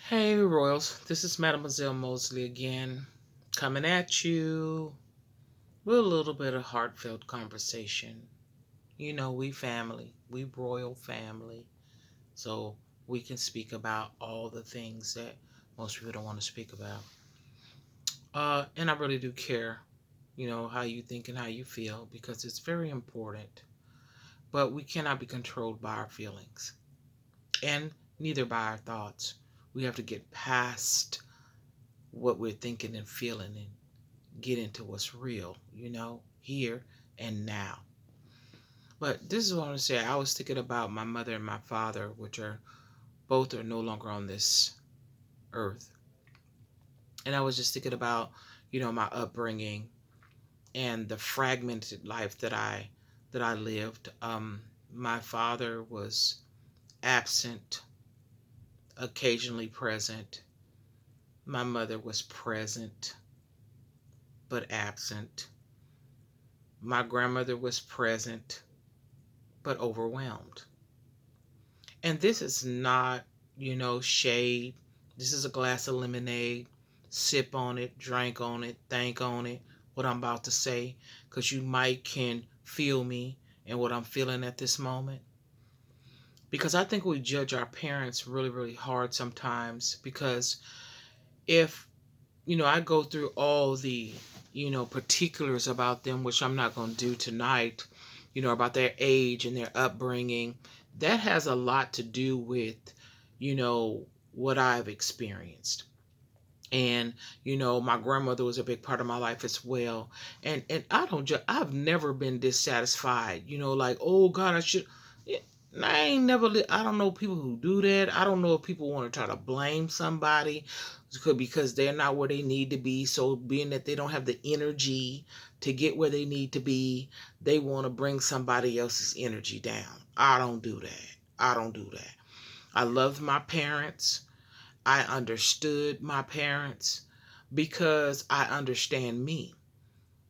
Hey Royals, this is Mademoiselle Mosley again, coming at you with a little bit of heartfelt conversation. You know, we family, we royal family, so we can speak about all the things that most people don't want to speak about. And I really do care, how you think and how you feel because it's very important. But we cannot be controlled by our feelings and neither by our thoughts. We have to get past what we're thinking and feeling and get into what's real, here and now. But this is what I want to say. I was thinking about my mother and my father, which are both are no longer on this earth. And I was just thinking about, my upbringing and the fragmented life that I lived. My father was absent, occasionally present. My mother was present but absent. My grandmother was present but overwhelmed. And this is not, shade. This is a glass of lemonade. Sip on it, drink on it, think on it, what I'm about to say, because you might can feel me and what I'm feeling at this moment. Because I think we judge our parents really, really hard sometimes. Because if, I go through all the, particulars about them, which I'm not going to do tonight, about their age and their upbringing, that has a lot to do with, what I've experienced. And my grandmother was a big part of my life as well. And I've never been dissatisfied, like, oh God, I should. Yeah, I ain't never. I don't know people who do that. I don't know if people want to try to blame somebody because they're not where they need to be. So being that they don't have the energy to get where they need to be, they want to bring somebody else's energy down. I don't do that. I don't do that. I loved my parents. I understood my parents because I understand me.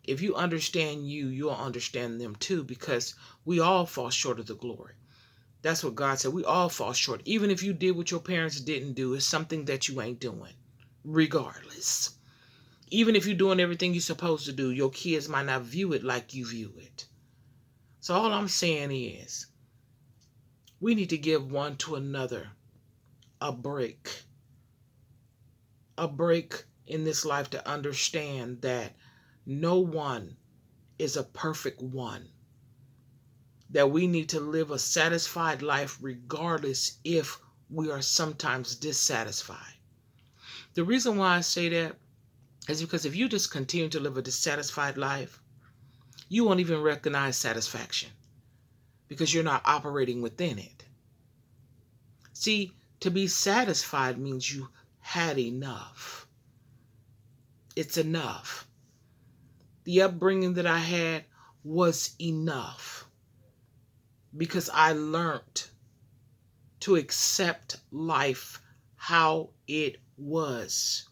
If you understand you, you'll understand them too because we all fall short of the glory. That's what God said. We all fall short. Even if you did what your parents didn't do, it's something that you ain't doing, regardless. Even if you're doing everything you're supposed to do, your kids might not view it like you view it. So all I'm saying is we need to give one to another a break. A break in this life to understand that no one is a perfect one. That we need to live a satisfied life regardless if we are sometimes dissatisfied. The reason why I say that is because if you just continue to live a dissatisfied life, you won't even recognize satisfaction because you're not operating within it. See, to be satisfied means you had enough. It's enough. The upbringing that I had was enough because I learned to accept life how it was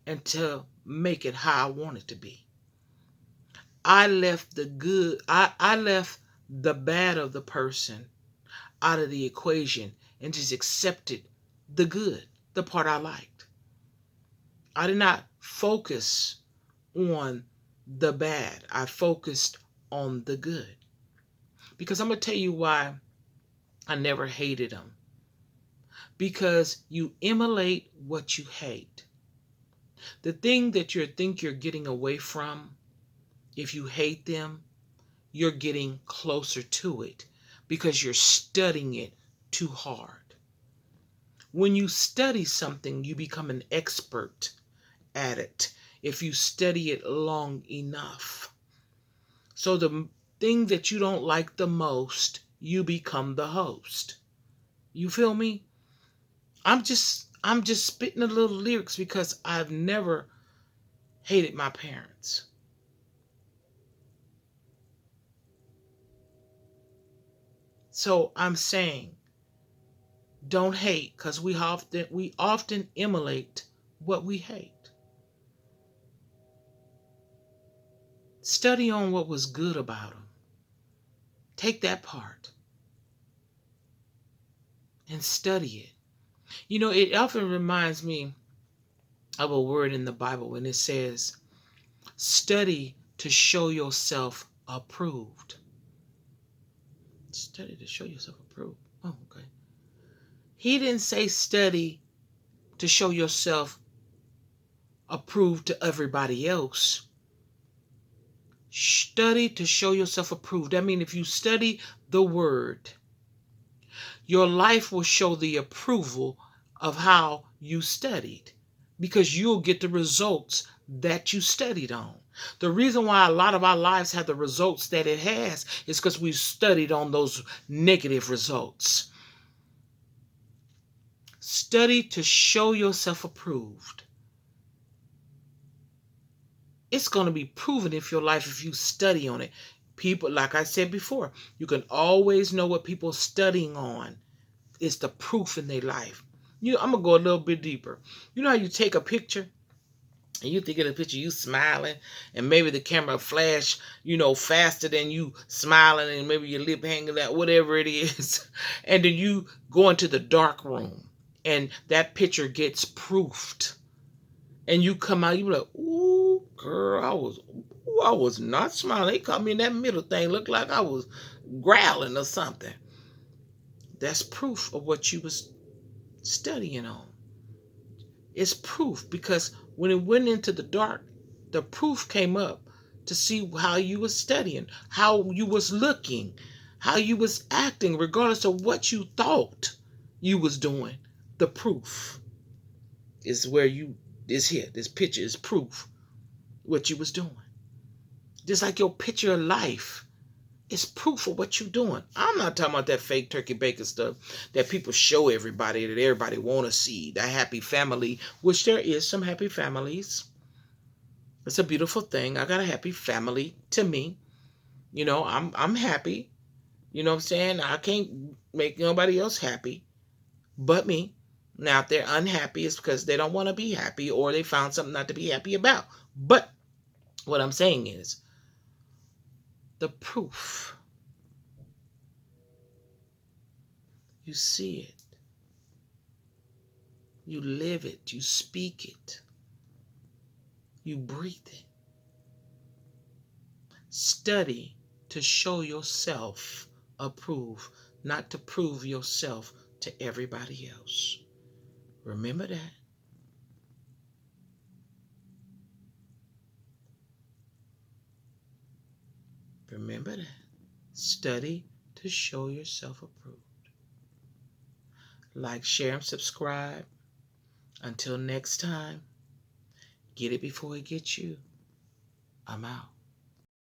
and to make it how I want it to be. I left the good, I left the bad of the person out of the equation and just accepted the good, the part I liked. I did not focus on the bad. I focused on the good. Because I'm going to tell you why I never hated them. Because you emulate what you hate. The thing that you think you're getting away from, if you hate them, you're getting closer to it because you're studying it too hard. When you study something, you become an expert at it if you study it long enough. So the thing that you don't like the most, you become the host. You feel me? I'm just spitting a little lyrics because I've never hated my parents. So I'm saying don't hate because we often emulate what we hate. Study on what was good about them. Take that part and study it. You know, it often reminds me of a word in the Bible when it says, study to show yourself approved. Study to show yourself approved. Oh, okay. He didn't say study to show yourself approved to everybody else. Study to show yourself approved. I mean, if you study the word, your life will show the approval of how you studied, because you'll get the results that you studied on. The reason why a lot of our lives have the results that it has is because we studied on those negative results. Study to show yourself approved. It's going to be proven if your life, if you study on it. People, like I said before, you can always know what people are studying on. It's the proof in their life. I'm going to go a little bit deeper. You know how you take a picture and you think of the picture, you smiling, and maybe the camera flash, faster than you smiling, and maybe your lip hanging out, whatever it is. And then you go into the dark room and that picture gets proofed. And you come out, you be like, ooh, girl, I was not smiling. They caught me in that middle thing. Looked like I was growling or something. That's proof of what you was studying on. It's proof, because when it went into the dark, the proof came up to see how you was studying, how you was looking, how you was acting, regardless of what you thought you was doing. The proof is where this picture is proof what you was doing. Just like your picture of life is proof of what you're doing. I'm not talking about that fake turkey bacon stuff that people show everybody, that everybody want to see, that happy family, which there is some happy families. It's a beautiful thing. I got a happy family to me. I'm happy. You know what I'm saying? I can't make nobody else happy but me. Now, if they're unhappy, it's because they don't want to be happy, or they found something not to be happy about. But what I'm saying is, the proof. You see it. You live it. You speak it. You breathe it. Study to show yourself approved, not to prove yourself to everybody else. Remember that. Remember that. Study to show yourself approved. Like, share, and subscribe. Until next time, get it before it gets you. I'm out.